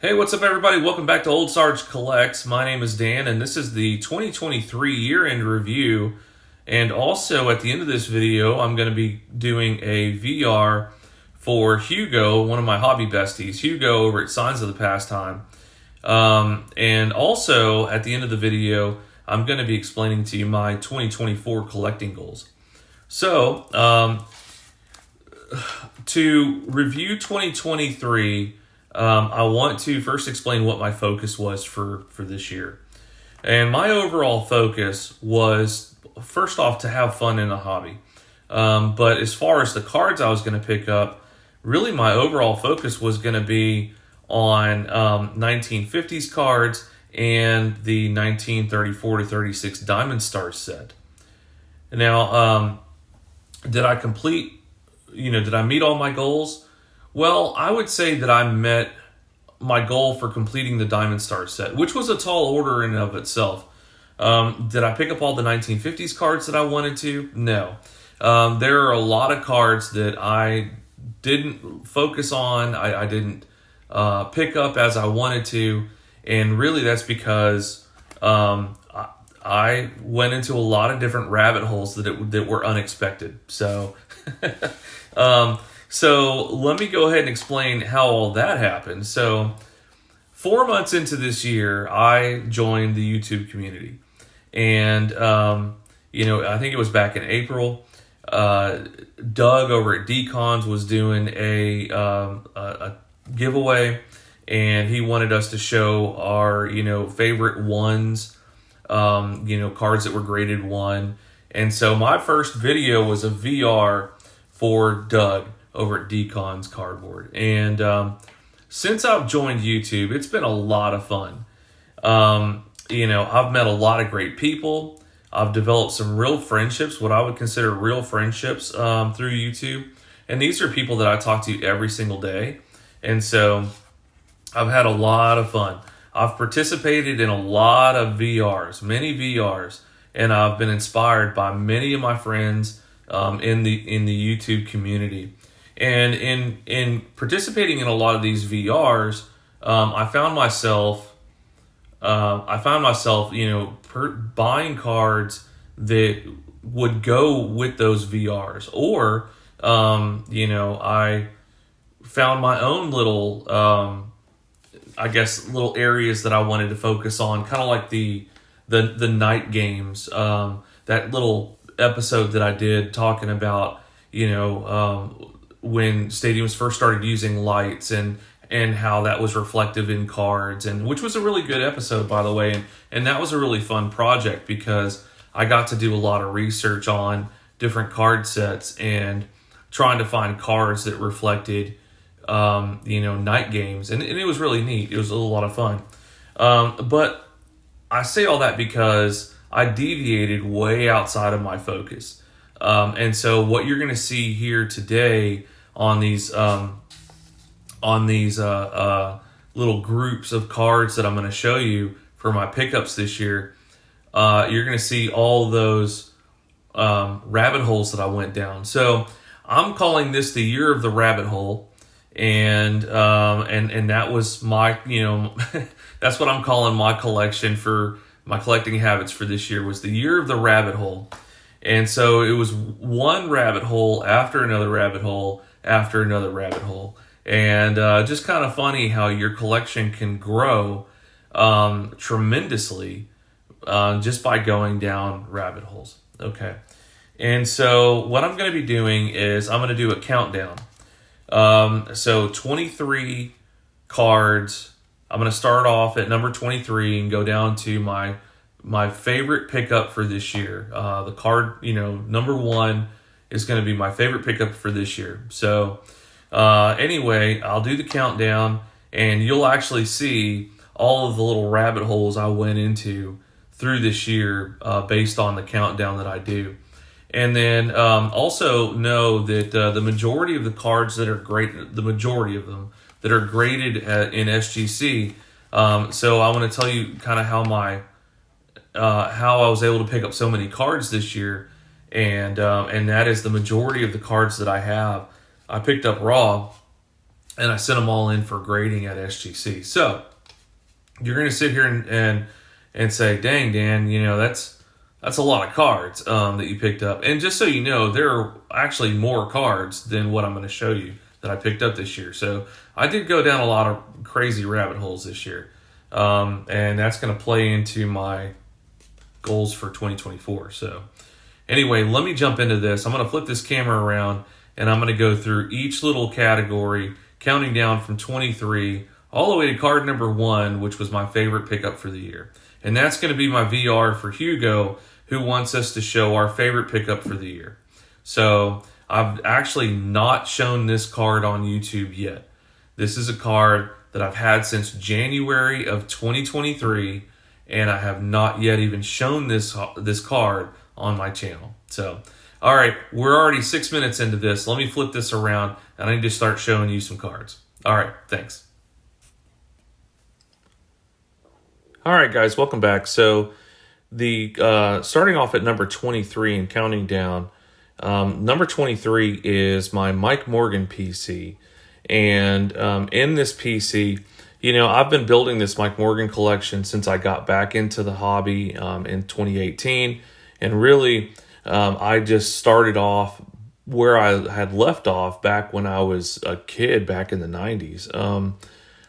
Hey, what's up, everybody? Welcome back to Ol'SargeCollects. My name is Dan, and this is the 2023 year-end review. And also, at the end of this video, I'm going to be doing a VR for Hugo, one of my hobby besties, Hugo over at Signs of the Pastime. And also, at the end of the video, I'm going to be explaining to you my 2024 collecting goals. So, to review 2023, I want to first explain what my focus was for this year. And my overall focus was, first off, to have fun in the hobby. But as far as the cards I was going to pick up, really my overall focus was going to be on 1950s cards and the 1934 to 36 Diamond Stars set. Now, did I meet all my goals? Well, I would say that I met my goal for completing the Diamond Star set, which was a tall order in and of itself. Did I pick up all the 1950s cards that I wanted to? No. There are a lot of cards that I didn't focus on, I didn't pick up as I wanted to, and really that's because I went into a lot of different rabbit holes that were unexpected. So... So let me go ahead and explain how all that happened. So 4 months into this year, I joined the YouTube community. And, I think it was back in April. Doug over at Decons was doing a giveaway. And he wanted us to show our, favorite ones, cards that were graded 1. And so my first video was a VR for Doug over at Decon's Cardboard. And since I've joined YouTube, it's been a lot of fun. I've met a lot of great people. I've developed some real friendships, what I would consider real friendships through YouTube. And these are people that I talk to every single day. And so I've had a lot of fun. I've participated in a lot of VRs, many VRs, and I've been inspired by many of my friends in the YouTube community. And in participating in a lot of these VRs, I found myself, buying cards that would go with those VRs, or I found my own little, little areas that I wanted to focus on, kind of like the night games. That little episode that I did talking about, when stadiums first started using lights and how that was reflective in cards, and which was a really good episode, by the way. And that was a really fun project because I got to do a lot of research on different card sets and trying to find cards that reflected, night games. And it was really neat. It was a lot of fun. But I say all that because I deviated way outside of my focus. And so what you're going to see here today on these little groups of cards that I'm going to show you for my pickups this year, you're going to see all those rabbit holes that I went down. So I'm calling this the year of the rabbit hole, and that was my that's what I'm calling my collection for my collecting habits for this year, was the year of the rabbit hole. And so it was one rabbit hole after another rabbit hole after another rabbit hole. And just kind of funny how your collection can grow tremendously just by going down rabbit holes. Okay. And so what I'm going to be doing is I'm going to do a countdown. So 23 cards. I'm going to start off at number 23 and go down to my favorite pickup for this year. The card, number 1 is going to be my favorite pickup for this year. So anyway, I'll do the countdown, and you'll actually see all of the little rabbit holes I went into through this year based on the countdown that I do. And then also know that the majority of the cards that are great, the majority of them that are graded in SGC. So I want to tell you kind of how I was able to pick up so many cards this year, and that is the majority of the cards that I have. I picked up raw, and I sent them all in for grading at SGC. So you're going to sit here and say, dang, Dan, that's a lot of cards that you picked up. And just so you know, there are actually more cards than what I'm going to show you that I picked up this year. So I did go down a lot of crazy rabbit holes this year. And that's going to play into my goals for 2024. So anyway, let me jump into this. I'm going to flip this camera around, and I'm going to go through each little category, counting down from 23 all the way to card number 1, which was my favorite pickup for the year. And that's going to be my VR for Hugo, who wants us to show our favorite pickup for the year. So I've actually not shown this card on YouTube yet. This is a card that I've had since January of 2023, and I have not yet even shown this card on my channel. So, all right, we're already 6 minutes into this. Let me flip this around, and I need to start showing you some cards. All right, thanks. All right, guys, welcome back. So the starting off at number 23 and counting down, number 23 is my Mike Morgan PC. And in this PC, I've been building this Mike Morgan collection since I got back into the hobby in 2018. And really, I just started off where I had left off back when I was a kid back in the 90s.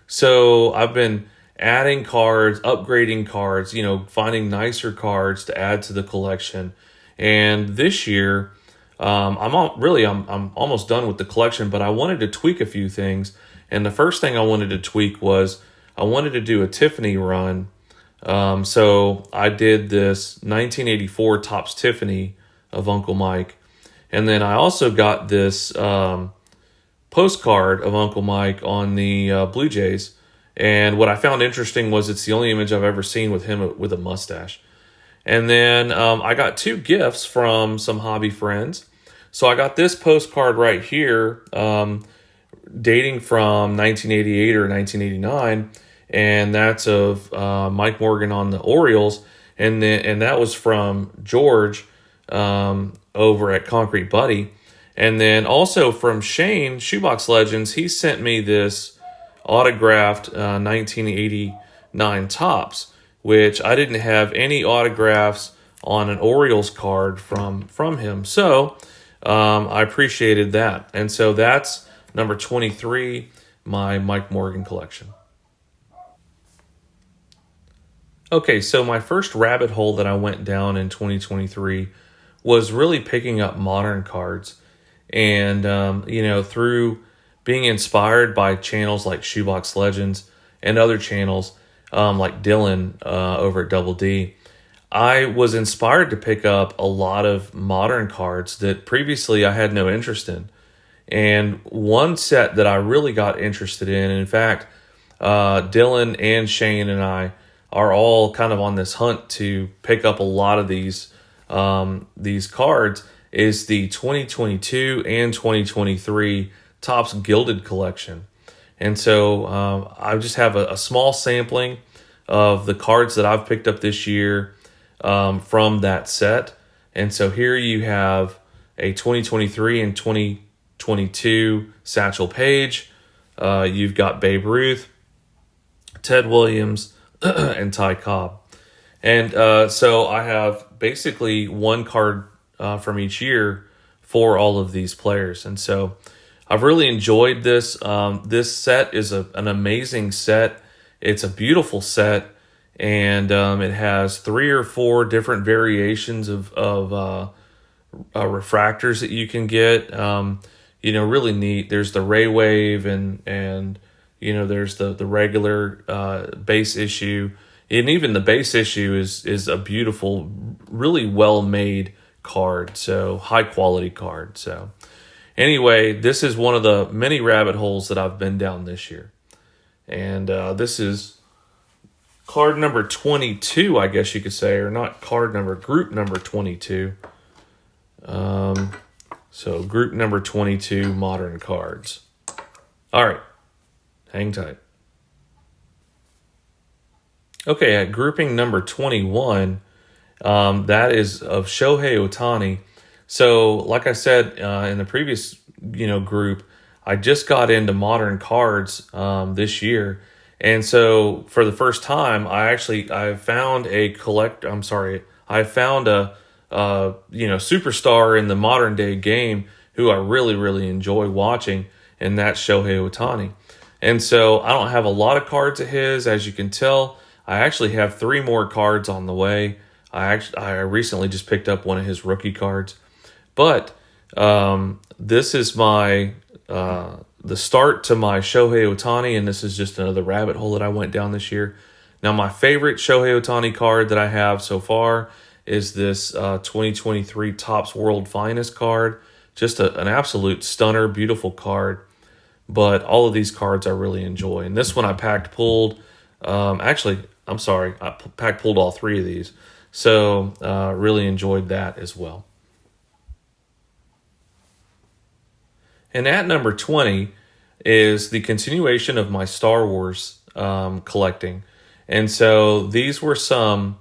So I've been adding cards, upgrading cards, finding nicer cards to add to the collection. And this year, I'm almost done with the collection, but I wanted to tweak a few things. And the first thing I wanted to tweak was I wanted to do a Tiffany run. So I did this 1984 Topps Tiffany of Uncle Mike. And then I also got this postcard of Uncle Mike on the Blue Jays. And what I found interesting was it's the only image I've ever seen with him with a mustache. And then I got 2 gifts from some hobby friends. So I got this postcard right here, dating from 1988 or 1989, and that's of Mike Morgan on the Orioles, and that was from George over at Concrete Buddy. And then also from Shane, Shoebox Legends, he sent me this autographed 1989 Topps, which I didn't have any autographs on an Orioles card from him. So I appreciated that. And so that's number 23, my Mike Morgan collection. Okay, so my first rabbit hole that I went down in 2023 was really picking up modern cards. And, through being inspired by channels like Shoebox Legends and other channels like Dylan over at Double D, I was inspired to pick up a lot of modern cards that previously I had no interest in. And one set that I really got interested in, and in fact, Dylan and Shane and I are all kind of on this hunt to pick up a lot of these cards, is the 2022 and 2023 Topps Gilded collection. And so I just have a small sampling of the cards that I've picked up this year from that set. And so here you have a 2023 and 2022 Satchel Paige. You've got Babe Ruth, Ted Williams, and Ty Cobb. And so I have basically one card from each year for all of these players. And so I've really enjoyed this. This set is an amazing set. It's a beautiful set, and it has 3 or 4 different variations of refractors that you can get. Really neat. There's the Ray Wave, and there's the regular base issue, and even the base issue is a beautiful, really well made card. So high quality card. So anyway, this is one of the many rabbit holes that I've been down this year. And this is card number 22, I guess you could say, or not card number, group number 22. So group number 22 modern cards. All right, hang tight. Okay, at grouping number 21, that is of Shohei Otani. So, like I said in the previous, group, I just got into modern cards this year, and so for the first time, I found a collect. I'm sorry, I found a superstar in the modern day game who I really enjoy watching, and that's Shohei Otani. And so I don't have a lot of cards of his, as you can tell. I actually have 3 more cards on the way. I recently just picked up one of his rookie cards, but this is my the start to my Shohei Otani, and this is just another rabbit hole that I went down this year. Now, my favorite Shohei Otani card that I have so far is this 2023 Topps World Finest card. Just an absolute stunner, beautiful card. But all of these cards I really enjoy. And this one I packed pulled. Actually, I'm sorry, I packed pulled all 3 of these. So really enjoyed that as well. And at number 20 is the continuation of my Star Wars collecting. And so these were some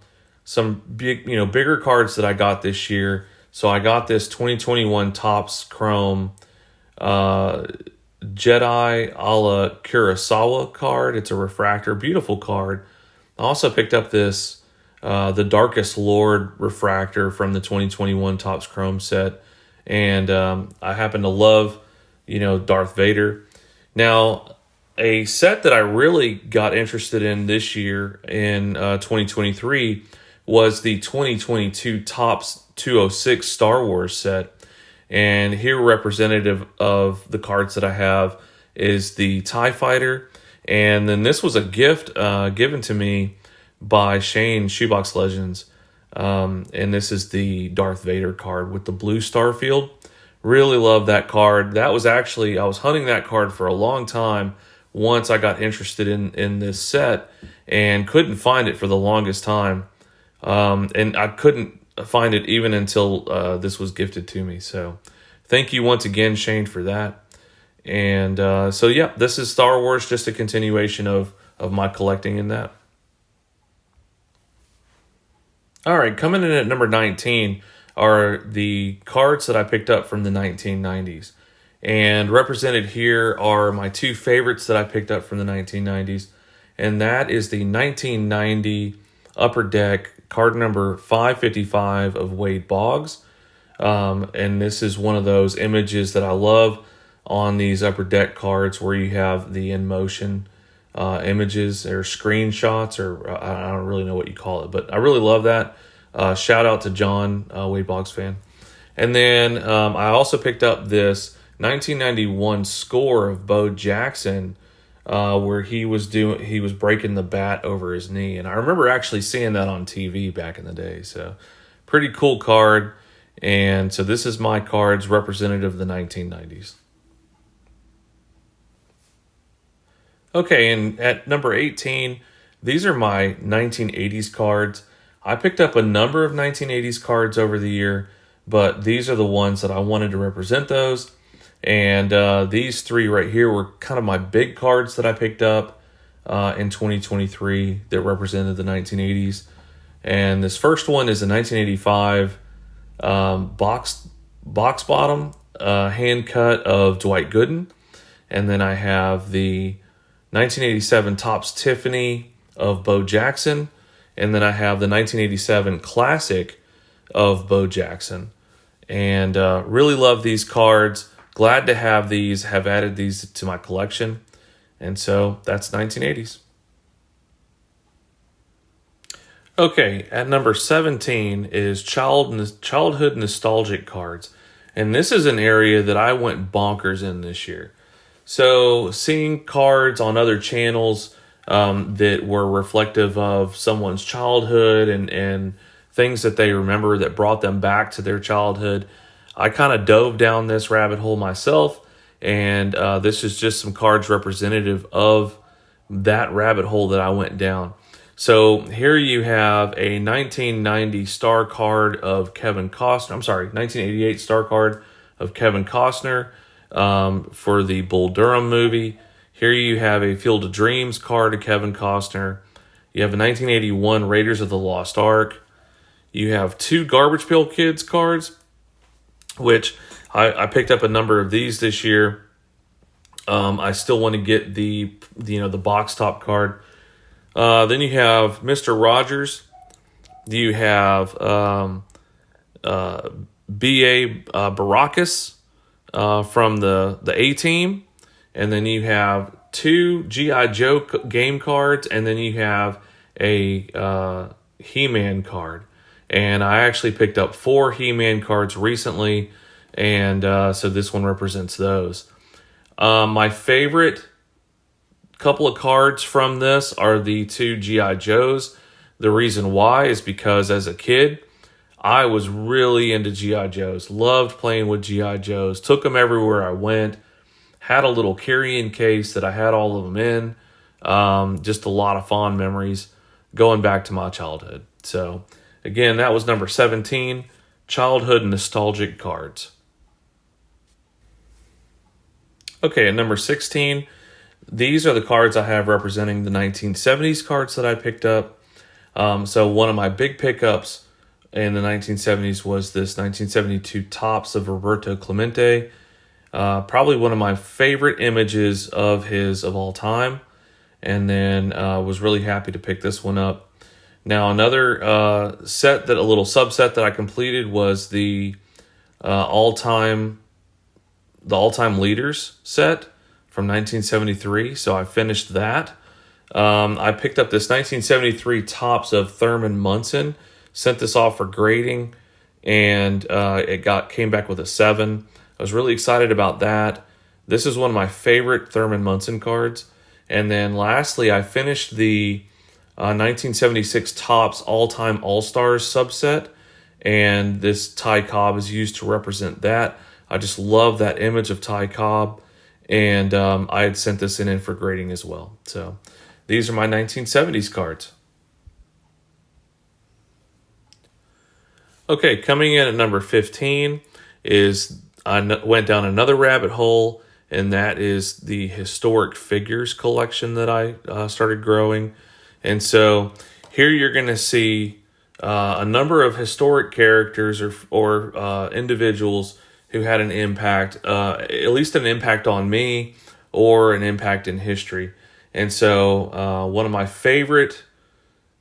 big, bigger cards that I got this year. So I got this 2021 Topps Chrome Jedi a la Kurosawa card. It's a refractor, beautiful card. I also picked up this the Darkest Lord refractor from the 2021 Topps Chrome set, and I happen to love Darth Vader. Now, a set that I really got interested in this year in 2023 was the 2022 Topps 206 Star Wars set. And here, representative of the cards that I have is the TIE Fighter. And then this was a gift given to me by Shane, Shoebox Legends. And this is the Darth Vader card with the blue starfield. Really love that card. That was actually, I was hunting that card for a long time once I got interested in this set and couldn't find it for the longest time. And I couldn't find it even until this was gifted to me. So thank you once again, Shane, for that. And so, yeah, this is Star Wars, just a continuation of my collecting in that. All right, coming in at number 19 are the cards that I picked up from the 1990s. And represented here are my 2 favorites that I picked up from the 1990s. And that is the 1990 Upper Deck card number 555 of Wade Boggs. And this is one of those images that I love on these Upper Deck cards where you have the in-motion images or screenshots, or I don't really know what you call it, but I really love that. Shout out to John, Wade Boggs fan. And then I also picked up this 1991 score of Bo Jackson, where he was breaking the bat over his knee, and I remember actually seeing that on TV back in the day. So, pretty cool card. And so this is my cards representative of the 1990s. Okay, and at number 18, these are my 1980s cards. I picked up a number of 1980s cards over the year, but these are the ones that I wanted to represent those. And these 3 right here were kind of my big cards that I picked up in 2023 that represented the 1980s. And this first one is a 1985 box bottom hand cut of Dwight Gooden. And then I have the 1987 Topps Tiffany of Bo Jackson. And then I have the 1987 Classic of Bo Jackson. And really love these cards. Glad to have added these to my collection. And so that's 1980s. Okay, at number 17 is childhood nostalgic cards. And this is an area that I went bonkers in this year. So seeing cards on other channels that were reflective of someone's childhood and things that they remember that brought them back to their childhood, I kind of dove down this rabbit hole myself, and this is just some cards representative of that rabbit hole that I went down. So here you have a 1990 star card of Kevin Costner. 1988 star card of Kevin Costner for the Bull Durham movie. Here you have a Field of Dreams card of Kevin Costner. You have a 1981 Raiders of the Lost Ark. You have 2 Garbage Pail Kids cards, which I picked up a number of these this year. I still want to get the box top card. Then you have Mr. Rogers. You have B.A. Baracus from the A team. And then you have 2 G.I. Joe game cards. And then you have a He-Man card. And I actually picked up 4 He-Man cards recently. And so this one represents those. My favorite couple of cards from this are the 2 G.I. Joes. The reason why is because as a kid, I was really into G.I. Joes. Loved playing with G.I. Joes. Took them everywhere I went. Had a little carrying case that I had all of them in. Just a lot of fond memories going back to my childhood. So, again, that was number 17, Childhood Nostalgic Cards. Okay, at number 16, these are the cards I have representing the 1970s cards that I picked up. So one of my big pickups in the 1970s was this 1972 Topps of Roberto Clemente. Probably one of my favorite images of his of all time. And then was really happy to pick this one up. Now another a little subset that I completed was the all-time leaders set from 1973. So I finished that. I picked up this 1973 Topps of Thurman Munson, sent this off for grading, and it came back with a 7. I was really excited about that. This is one of my favorite Thurman Munson cards. And then lastly, I finished the 1976 Topps All-Time All-Stars subset, and this Ty Cobb is used to represent that. I just love that image of Ty Cobb, and I had sent this in for grading as well. So these are my 1970s cards. Okay, coming in at number 15 is I went down another rabbit hole, and that is the historic figures collection that I started growing. And so here you're going to see a number of historic characters or individuals who had an impact, at least an impact on me or an impact in history. And so one of my favorite,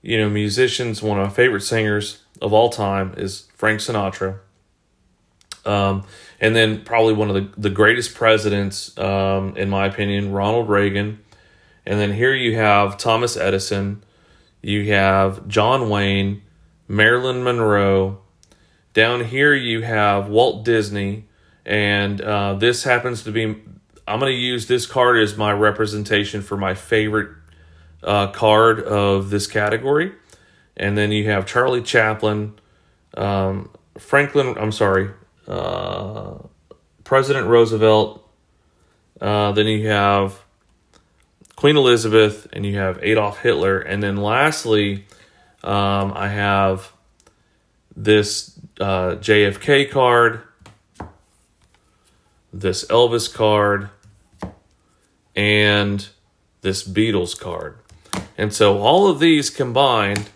musicians, one of my favorite singers of all time is Frank Sinatra. And then probably one of the greatest presidents, in my opinion, Ronald Reagan. And then here you have Thomas Edison. You have John Wayne, Marilyn Monroe. Down here you have Walt Disney. And this happens to be, I'm going to use this card as my representation for my favorite card of this category. And then you have Charlie Chaplin, President Roosevelt. Then you have Queen Elizabeth, and you have Adolf Hitler. And then lastly, I have this JFK card, this Elvis card, and this Beatles card. And so all of these combined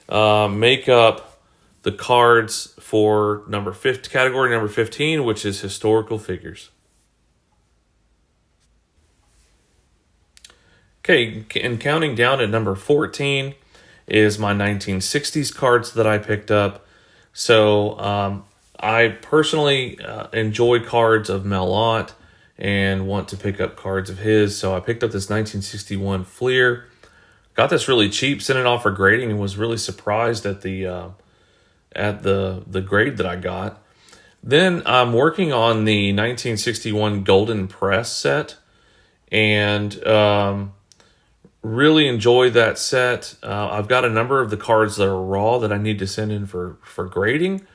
make up the cards for category number 15, which is historical figures. Okay, and counting down at number 14 is my 1960s cards that I picked up. So I personally enjoy cards of Mel Ott and want to pick up cards of his. So I picked up this 1961 Fleer. Got this really cheap, sent it off for grading, and was really surprised at the grade that I got. Then I'm working on the 1961 Golden Press set, and really enjoyed that set. I've got a number of the cards that are raw that I need to send in for grading.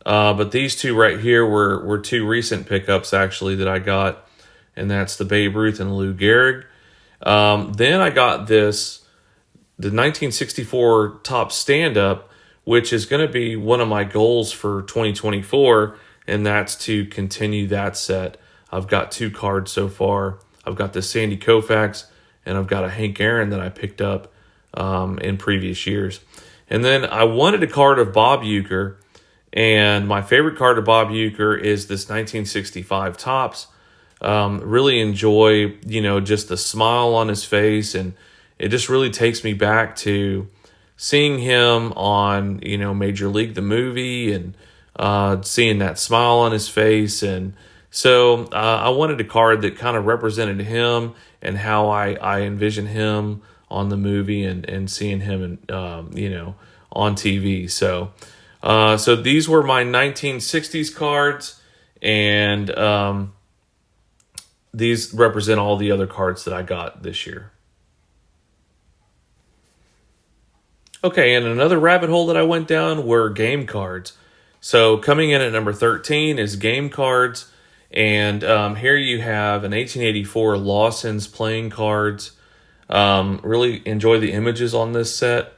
But these two right here were two recent pickups, actually, that I got, and that's the Babe Ruth and Lou Gehrig. Then I got the 1964 Top Stand-Up, which is going to be one of my goals for 2024, and that's to continue that set. I've got 2 cards so far. I've got the Sandy Koufax, and I've got a Hank Aaron that I picked up in previous years. And then I wanted a card of Bob Uecker, and my favorite card of Bob Uecker is this 1965 Topps. Really enjoy, just the smile on his face, and it just really takes me back to seeing him on, Major League the movie, and seeing that smile on his face. And so I wanted a card that kind of represented him and how I envision him on the movie, and seeing him, on TV. So these were my 1960s cards, and these represent all the other cards that I got this year. Okay, and another rabbit hole that I went down were game cards. So coming in at number 13 is game cards. And here you have an 1884 Lawson's playing cards. Really enjoy the images on this set.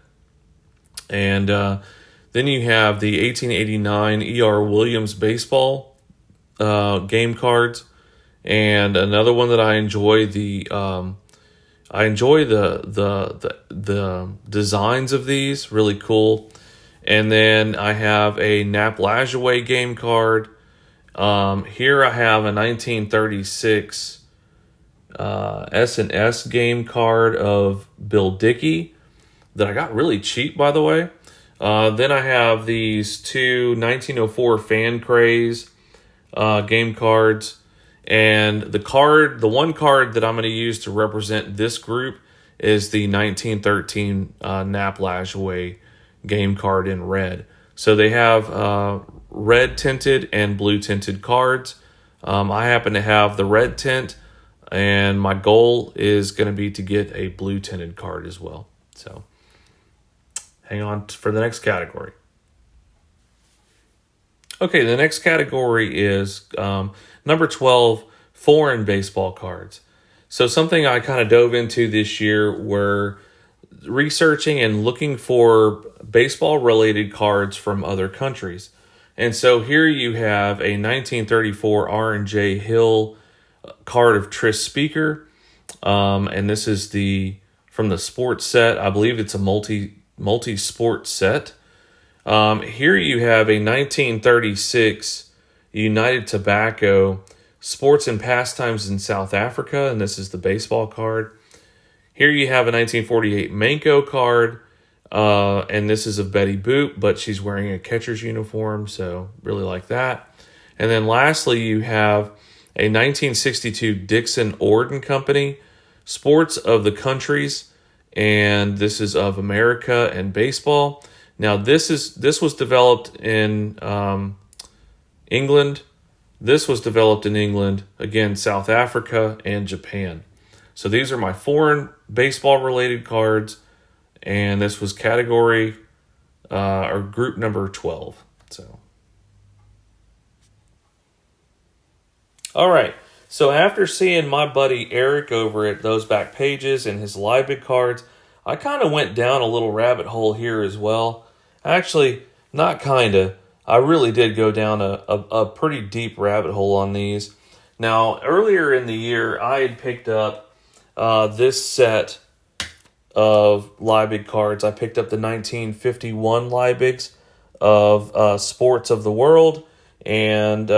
And then you have the 1889 E.R. Williams baseball game cards. And another one that I enjoy, the designs of these, really cool. And then I have a Nap Lajoie game card. Here I have a 1936 S&S game card of Bill Dickey that I got really cheap, by the way. Then I have these two 1904 Fan Craze game cards. And the one card that I'm going to use to represent this group is the 1913 Nap Lajoie game card in red. So they have red tinted and blue tinted cards. I happen to have the red tint, and my goal is going to be to get a blue tinted card as well. So hang on for the next category. Okay, the next category is number 12, foreign baseball cards. So something I kind of dove into this year were researching and looking for baseball-related cards from other countries. And so here you have a 1934 R&J Hill card of Tris Speaker. And this is from the sports set. I believe it's a multi-sport set. Here you have a 1936 United Tobacco Sports and Pastimes in South Africa, and this is the baseball card. Here you have a 1948 Manco card, and this is of Betty Boop, but she's wearing a catcher's uniform, so really like that. And then lastly, you have a 1962 Dixon Orden Company Sports of the Countries, and this is of America and baseball. Now, this was developed in England. This was developed in England, again, South Africa, and Japan. So these are my foreign baseball-related cards, and this was category or group number 12. So, all right. So after seeing my buddy Eric over at Those Back Pages and his Liebig cards, I kind of went down a little rabbit hole here as well. Actually, not kind of. I really did go down a pretty deep rabbit hole on these. Now, earlier in the year, I had picked up this set of Liebig cards. I picked up the 1951 Liebigs of Sports of the World, and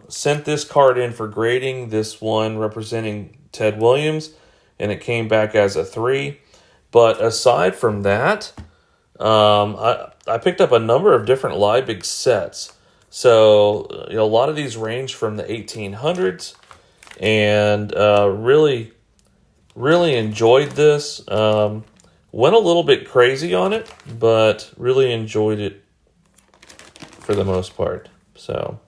sent this card in for grading, this one representing Ted Williams, and it came back as a 3. But aside from that, I picked up a number of different Liebig sets. So, a lot of these range from the 1800s, and really enjoyed this. Went a little bit crazy on it, but really enjoyed it for the most part. So,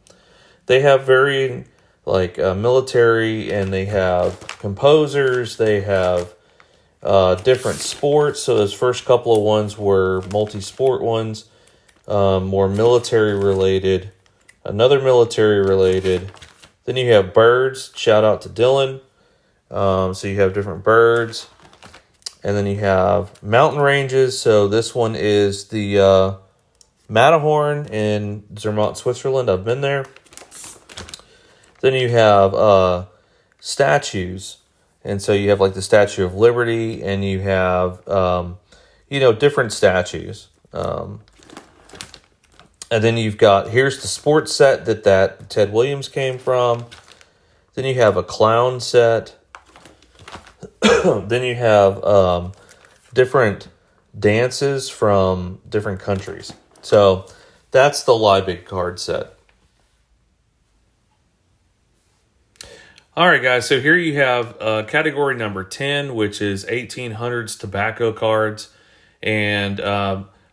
they have varying, military, and they have composers, they have different sports. So those first couple of ones were multi-sport ones, more military related, another military related. Then you have birds. Shout out to Dylan. So you have different birds, and then you have mountain ranges. So this one is the Matterhorn in Zermatt, Switzerland. I've been there. Then you have statues. And so you have the Statue of Liberty, and you have, different statues. And then you've got, here's the sports set that Ted Williams came from. Then you have a clown set. Then you have different dances from different countries. So that's the Liebig card set. All right, guys, so here you have category number 10, which is 1800s tobacco cards. And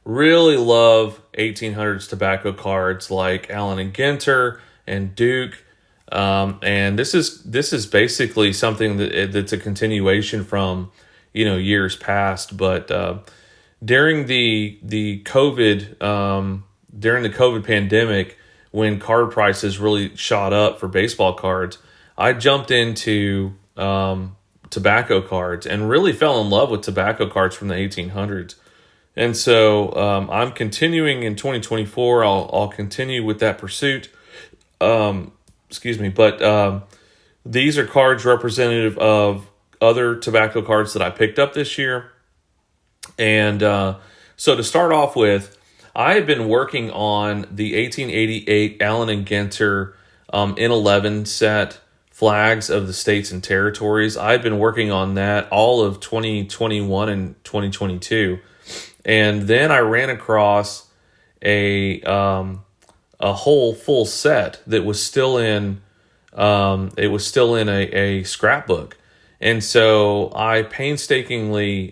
really love 1800s tobacco cards like Allen and Ginter and Duke. And this is basically something that's a continuation from, years past. But during the COVID pandemic, when card prices really shot up for baseball cards, I jumped into tobacco cards and really fell in love with tobacco cards from the 1800s. And so I'm continuing in 2024. I'll continue with that pursuit. Excuse me. But these are cards representative of other tobacco cards that I picked up this year. And so to start off with, I have been working on the 1888 Allen and Ginter N11 set, flags of the states and territories. I've been working on that all of 2021 and 2022. And then I ran across a whole full set that was still in a scrapbook. And so I painstakingly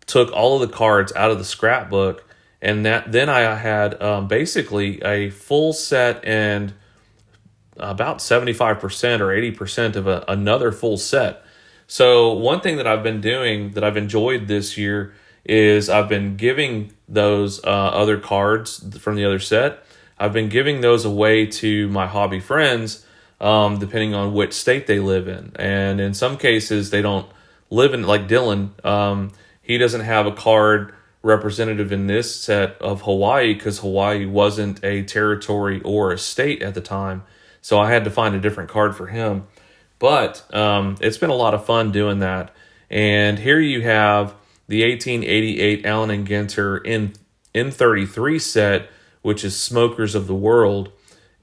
took all of the cards out of the scrapbook, and then I had basically a full set and about 75% or 80% of another full set. So one thing that I've been doing that I've enjoyed this year is I've been giving those other cards from the other set. I've been giving those away to my hobby friends, depending on which state they live in. And in some cases, they don't live in, like Dylan, he doesn't have a card representative in this set of Hawaii because Hawaii wasn't a territory or a state at the time. So I had to find a different card for him. But it's been a lot of fun doing that. And here you have the 1888 Allen and Ginter N33 set, which is Smokers of the World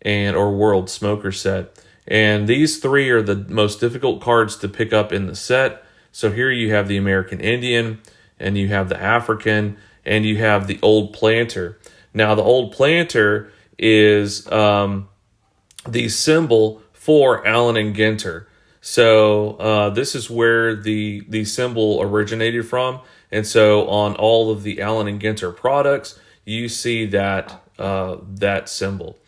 or World Smoker set. And these three are the most difficult cards to pick up in the set. So here you have the American Indian, and you have the African, and you have the Old Planter. Now, the Old Planter is the symbol for Allen and Ginter. So this is where the symbol originated from. And so on all of the Allen and Ginter products, you see that symbol.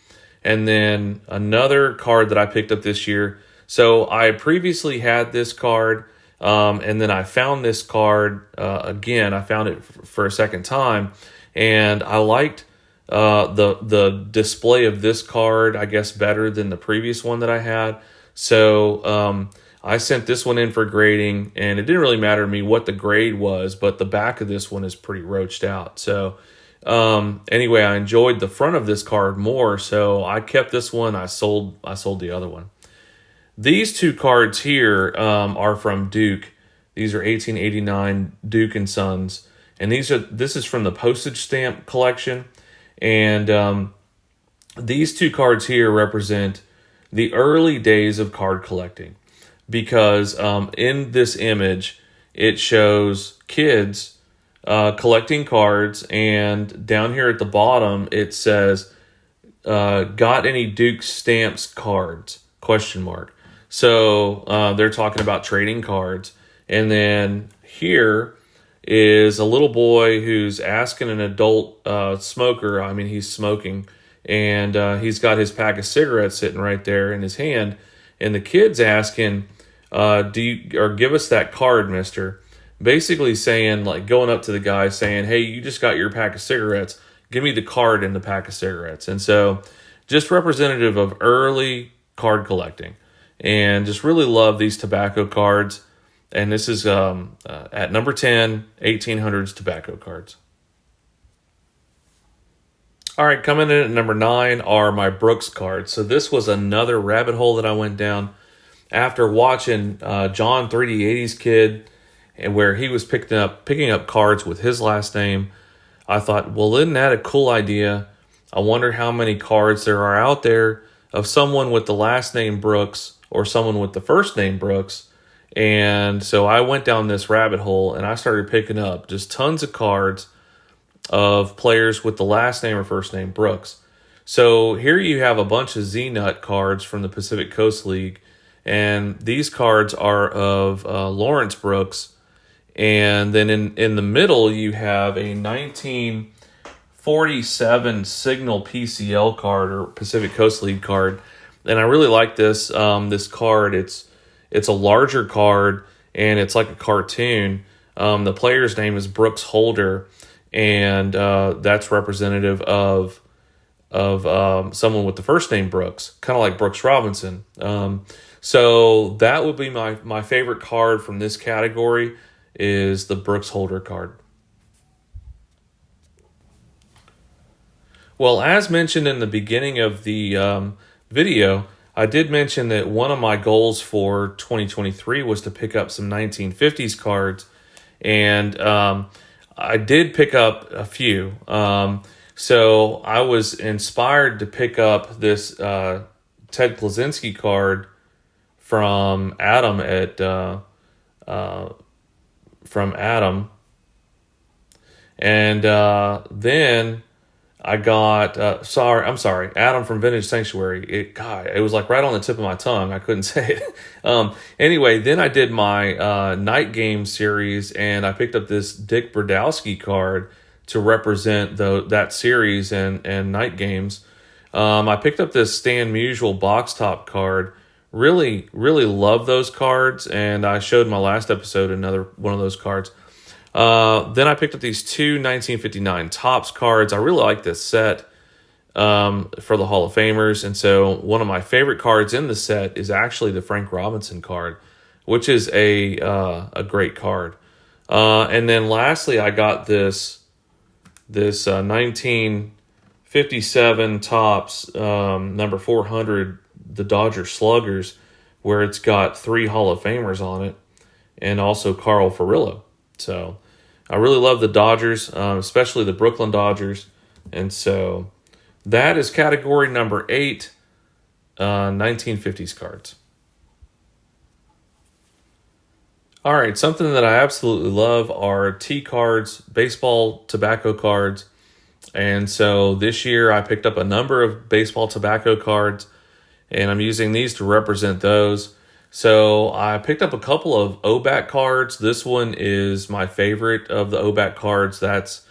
And then another card that I picked up this year. So I previously had this card, and then I found this card again. I found it for a second time, and I liked the display of this card, I guess, better than the previous one that I had. So I sent this one in for grading, and it didn't really matter to me what the grade was, but the back of this one is pretty roached out. So anyway, I enjoyed the front of this card more, so I kept this one. I sold the other one. These two cards here are from Duke. These are 1889 Duke and Sons, and this is from the postage stamp collection. And these two cards here represent the early days of card collecting, because in this image it shows kids collecting cards, and down here at the bottom it says, "Got any Duke stamps cards?" ? So they're talking about trading cards. And then here is a little boy who's asking an adult smoker. I mean, he's smoking, and he's got his pack of cigarettes sitting right there in his hand. And the kid's asking, give us that card, mister. Basically saying, like, going up to the guy saying, "Hey, you just got your pack of cigarettes. Give me the card in the pack of cigarettes." And so just representative of early card collecting, and just really love these tobacco cards. And this is at number 10, 1800s tobacco cards. All right, coming in at number 9 are my Brooks cards. So this was another rabbit hole that I went down after watching John 3D80's kid, and where he was picking up cards with his last name. I thought, well, isn't that a cool idea? I wonder how many cards there are out there of someone with the last name Brooks or someone with the first name Brooks. And so I went down this rabbit hole and I started picking up just tons of cards of players with the last name or first name Brooks. So here you have a bunch of Z-Nut cards from the Pacific Coast League. And these cards are of Lawrence Brooks. And then in the middle, you have a 1947 Signal PCL card or Pacific Coast League card. And I really like this this card. It's a larger card, and it's like a cartoon. The player's name is Brooks Holder, and that's representative of someone with the first name Brooks, kind of like Brooks Robinson. So that would be my favorite card from this category is the Brooks Holder card. Well, as mentioned in the beginning of the video, I did mention that one of my goals for 2023 was to pick up some 1950s cards, and I did pick up a few. So I was inspired to pick up this Ted Klaczynski card from Adam and then I got Adam from Vintage Sanctuary. It was like right on the tip of my tongue. I couldn't say it. Anyway, then I did my night game series, and I picked up this Dick Brodowski card to represent that series and night games. I picked up this Stan Musial box top card. Really, really love those cards, and I showed in my last episode another one of those cards. Then I picked up these two 1959 Topps cards. I really like this set for the Hall of Famers, and so one of my favorite cards in the set is actually the Frank Robinson card, which is a great card. And then lastly, I got this 1957 Topps number 400, the Dodger Sluggers, where it's got 3 Hall of Famers on it, and also Carl Furillo. So I really love the Dodgers, especially the Brooklyn Dodgers. And so that is category number 8, 1950s cards. All right, something that I absolutely love are T cards, baseball tobacco cards. And so this year I picked up a number of baseball tobacco cards, and I'm using these to represent those. So I picked up a couple of OBAC cards. This one is my favorite of the OBAC cards. That's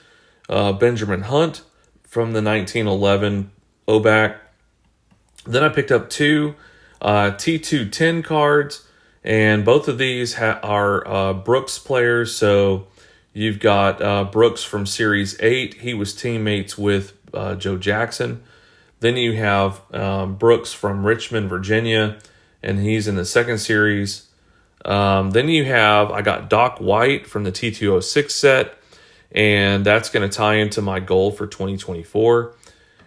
Benjamin Hunt from the 1911 OBAC. Then I picked up 2 T210 cards, and both of these are Brooks players. So you've got Brooks from Series 8. He was teammates with Joe Jackson. Then you have Brooks from Richmond, Virginia, and he's in the second series. Then I got Doc White from the T206 set, and that's going to tie into my goal for 2024.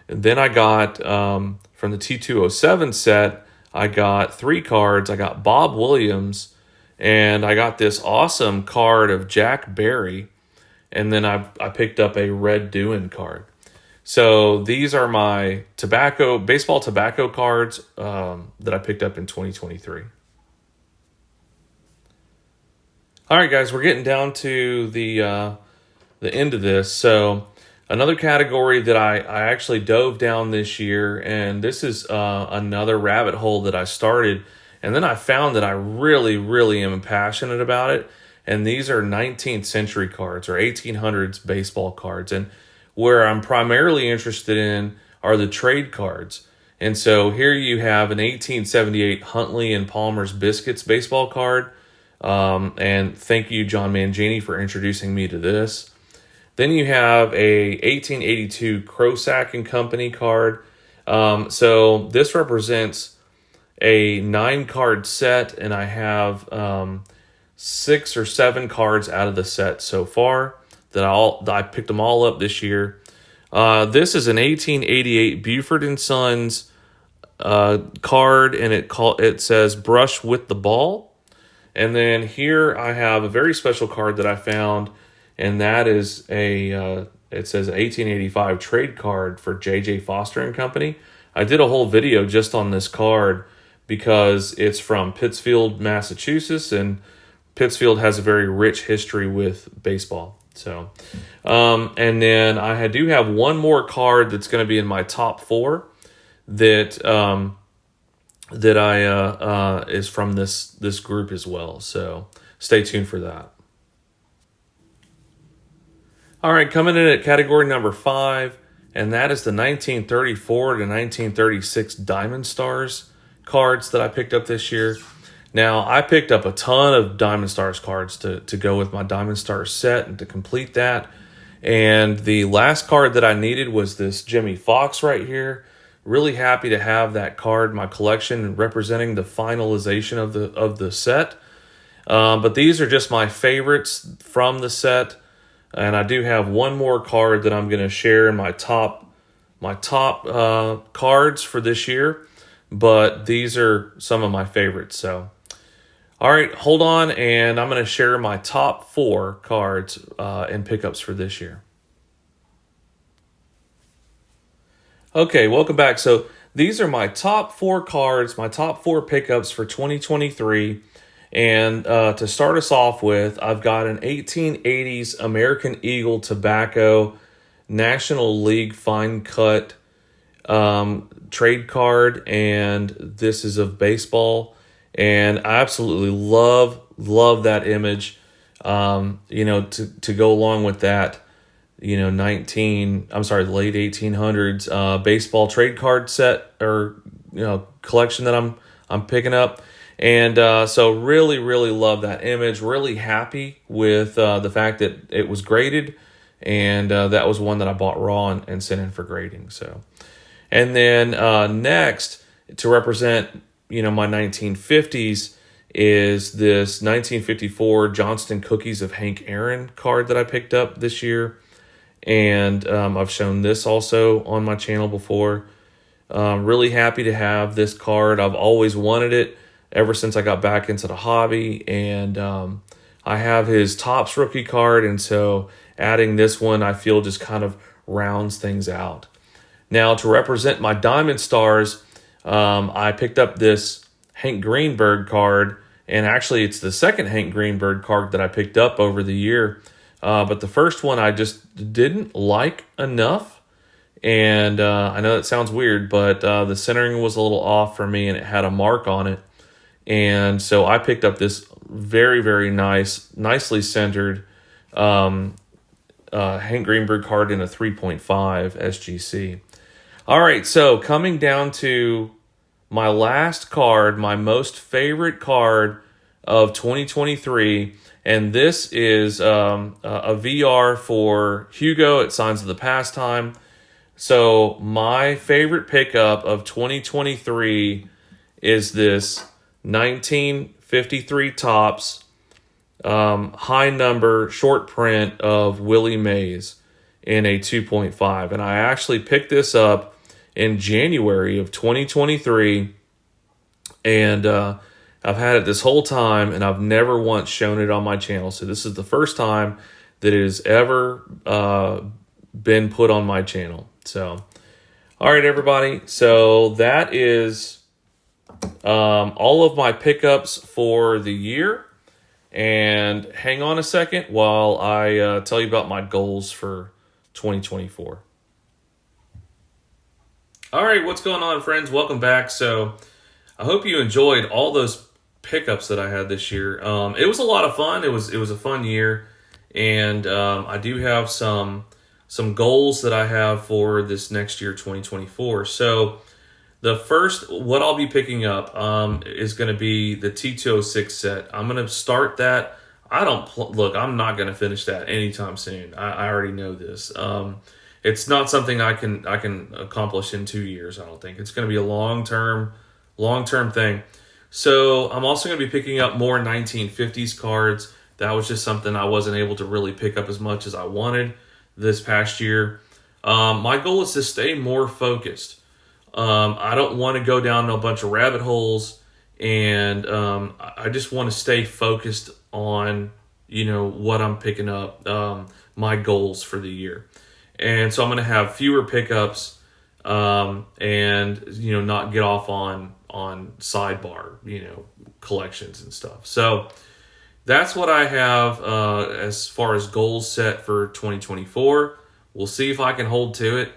And then I got, from the T207 set, I got 3 cards. I got Bob Williams, and I got this awesome card of Jack Barry, and then I picked up a Red Doohan card. So these are my baseball tobacco cards that I picked up in 2023. All right, guys, we're getting down to the end of this. So another category that I actually dove down this year, and this is another rabbit hole that I started, and then I found that I really, really am passionate about it. And these are 19th century cards or 1800s baseball cards. And where I'm primarily interested in are the trade cards. And so here you have an 1878 Huntley and Palmer's Biscuits baseball card. And thank you, John Mangini, for introducing me to this. Then you have a 1882 Crowsack and Company card. So this represents a 9-card set, and I have 6 or 7 cards out of the set so far. I picked them all up this year. This is an 1888 Buford & Sons card, and it says Brush with the Ball. And then here I have a very special card that I found, and that is it says 1885 trade card for J.J. Foster & Company. I did a whole video just on this card because it's from Pittsfield, Massachusetts, and Pittsfield has a very rich history with baseball. So, and then I do have one more card that's going to be in my top 4 that is from this group as well. So stay tuned for that. All right, coming in at category number 5, and that is the 1934 to 1936 Diamond Stars cards that I picked up this year. Now, I picked up a ton of Diamond Stars cards to go with my Diamond Stars set and to complete that. And the last card that I needed was this Jimmy Fox right here. Really happy to have that card in my collection representing the finalization of the set. But these are just my favorites from the set. And I do have one more card that I'm going to share in my top cards for this year. But these are some of my favorites. So, all right, hold on, and I'm going to share my top 4 cards and pickups for this year. Okay, welcome back. So these are my top 4 cards, my top 4 pickups for 2023. And to start us off with, I've got an 1880s American Eagle Tobacco National League Fine Cut trade card, and this is of baseball. And I absolutely love that image. To go along with that, the late 1800s baseball trade card set or collection that I'm picking up. And so really love that image. Really happy with the fact that it was graded, and that was one that I bought raw and sent in for grading. So, and then next to represent my 1950s is this 1954 Johnston Cookies of Hank Aaron card that I picked up this year. And I've shown this also on my channel before. Really happy to have this card. I've always wanted it ever since I got back into the hobby. And I have his Topps rookie card. And so adding this one, I feel just kind of rounds things out. Now to represent my Diamond Stars, I picked up this Hank Greenberg card, and actually it's the second Hank Greenberg card that I picked up over the year. But the first one I just didn't like enough, and I know that sounds weird, but the centering was a little off for me, and it had a mark on it. And so I picked up this very nicely centered Hank Greenberg card in a 3.5 SGC. All right, so coming down to my last card, my most favorite card of 2023, and this is a VR for Hugo at Signs of the Pastime. So my favorite pickup of 2023 is this 1953 Topps high number short print of Willie Mays in a 2.5. And I actually picked this up in January of 2023, and I've had it this whole time, and I've never once shown it on my channel. So this is the first time that it has ever been put on my channel. So, all right, everybody. So that is all of my pickups for the year. And hang on a second while I tell you about my goals for 2024. All right, what's going on, friends? Welcome back. So I hope you enjoyed all those pickups that I had this year. It was a lot of fun. It was a fun year, and I do have some goals that I have for this next year, 2024. So the first, what I'll be picking up is going to be the T206 set. I'm going to start that. I'm not going to finish that anytime soon. I already know this. It's not something I can accomplish in 2 years. I don't think it's going to be a long-term thing. So I'm also going to be picking up more 1950s cards. That was just something I wasn't able to really pick up as much as I wanted this past year. My goal is to stay more focused. I don't want to go down a bunch of rabbit holes, and I just want to stay focused on what I'm picking up, my goals for the year. And so I'm going to have fewer pickups and not get off on sidebar collections and stuff. So that's what I have as far as goals set for 2024. We'll see if I can hold to it.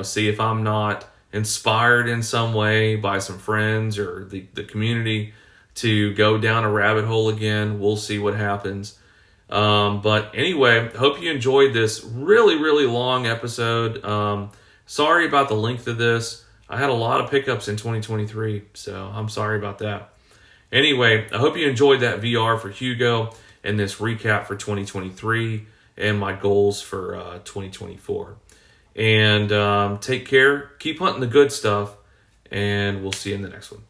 See if I'm not inspired in some way by some friends or the community to go down a rabbit hole again. We'll see what happens. But anyway, hope you enjoyed this really, really long episode. Sorry about the length of this. I had a lot of pickups in 2023, so I'm sorry about that. Anyway, I hope you enjoyed that VR for Hugo and this recap for 2023 and my goals for 2024. And take care. Keep hunting the good stuff, and we'll see you in the next one.